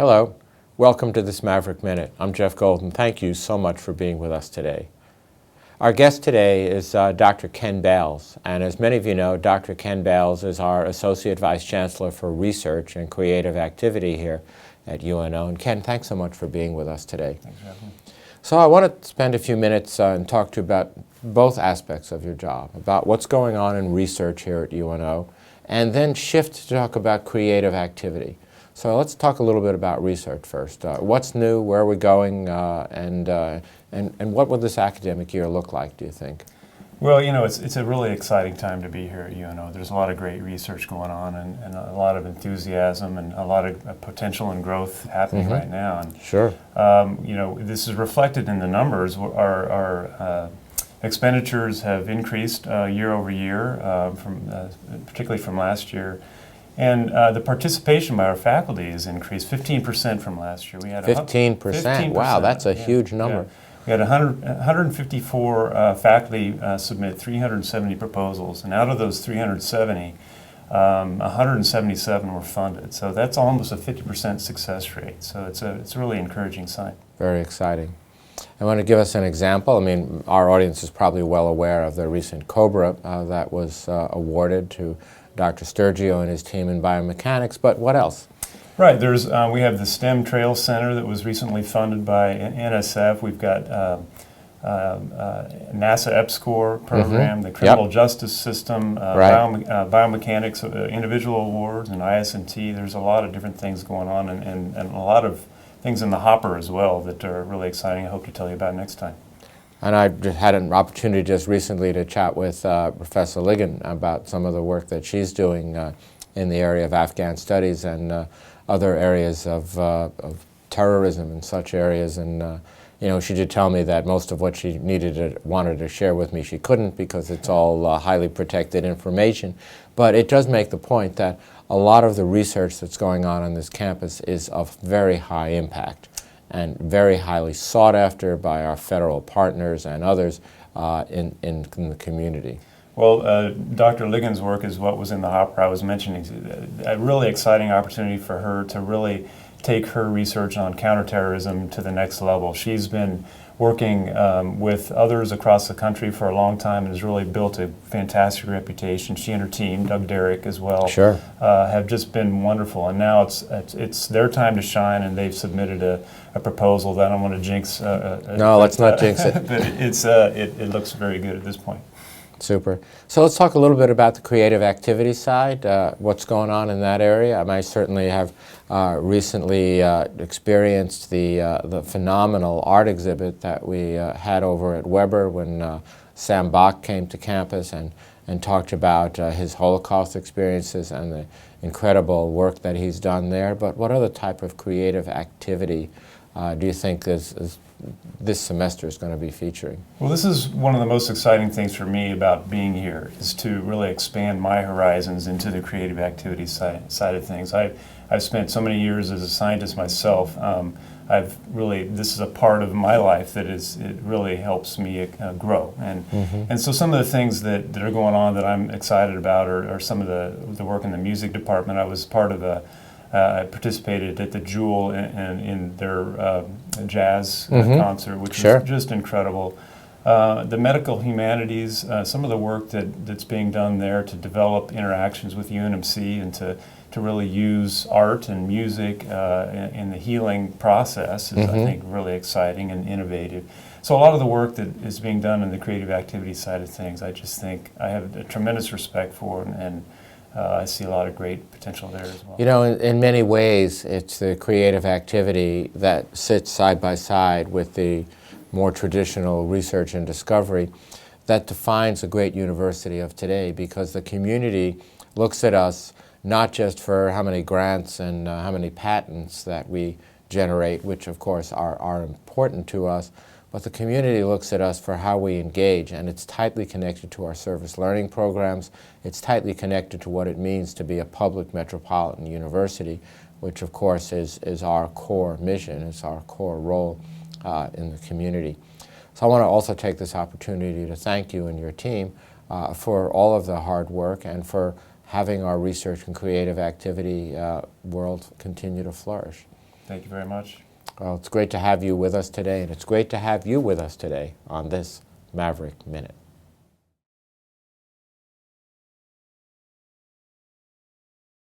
Hello, welcome to this Maverick Minute. I'm Jeff Golden. Thank you so much for being with us today. Our guest today is Dr. Ken Bayles, and as many of you know, Dr. Ken Bayles is our Associate Vice Chancellor for Research and Creative Activity here at UNO. And Ken, thanks so much for being with us today. Thanks for having me. So I want to spend a few minutes and talk to you about both aspects of your job, about what's going on in research here at UNO, and then shift to talk about creative activity. So let's talk a little bit about research first. What's new, where are we going, and what will this academic year look like, do you think? Well, you know, it's a really exciting time to be here at UNO. There's a lot of great research going on and a lot of enthusiasm and a lot of potential and growth happening right now. And, Sure. You know, this is reflected in the numbers. Our expenditures have increased year over year, particularly from last year. And the participation by our faculty has increased 15% from last year. We had 15%? Wow, that's a huge number. Yeah. We had 154 faculty submit 370 proposals, and out of those 370, 177 were funded. So that's almost a 50% success rate. So it's a really encouraging sign. Very exciting. I want to give us an example. I mean, our audience is probably well aware of the recent COBRA that was awarded to Dr. Sturgio and his team in biomechanics, but what else? Right, we have the STEM Trail Center that was recently funded by NSF. We've got NASA EPSCoR program, the criminal justice system, biomechanics, individual awards, and IS&T. There's a lot of different things going on and a lot of things in the hopper as well that are really exciting. I hope to tell you about next time. And I just had an opportunity just recently to chat with Professor Ligon about some of the work that she's doing in the area of Afghan studies and other areas of terrorism and such areas. And you know, she did tell me that most of what she wanted to share with me, she couldn't because it's all highly protected information. But it does make the point that a lot of the research that's going on this campus is of very high impact and very highly sought after by our federal partners and others in the community. Well, Dr. Ligon's work is what was in the hopper I was mentioning. A really exciting opportunity for her to really take her research on counterterrorism to the next level. She's been working with others across the country for a long time and has really built a fantastic reputation. She and her team, Doug Derrick as well, have just been wonderful. And now it's their time to shine, and they've submitted a proposal that I don't want to jinx. No, let's not jinx it. But it looks very good at this point. Super. So let's talk a little bit about the creative activity side, what's going on in that area. I certainly have recently experienced the phenomenal art exhibit that we had over at Weber when Sam Bach came to campus and talked about his Holocaust experiences and the incredible work that he's done there. But what other type of creative activity do you think this semester is going to be featuring? Well, this is one of the most exciting things for me about being here, is to really expand my horizons into the creative activity side of things. I've spent so many years as a scientist myself. This is a part of my life that it really helps me grow. And so some of the things that are going on that I'm excited about are some of the work in the music department. I was part of I participated at the Jewel in their jazz concert, which was just incredible. The medical humanities, some of the work that's being done there to develop interactions with UNMC and to really use art and music in the healing process is, I think, really exciting and innovative. So a lot of the work that is being done in the creative activity side of things, I just think I have a tremendous respect for, and I see a lot of great potential there as well. You know, in many ways, it's the creative activity that sits side by side with the more traditional research and discovery that defines a great university of today, because the community looks at us not just for how many grants and how many patents that we generate, which of course are important to us, but the community looks at us for how we engage, and it's tightly connected to our service learning programs. It's tightly connected to what it means to be a public metropolitan university, which of course is our core mission, it's our core role in the community. So I want to also take this opportunity to thank you and your team for all of the hard work and for having our research and creative activity world continue to flourish. Thank you very much. Well, it's great to have you with us today, and it's great to have you with us today on this Maverick Minute.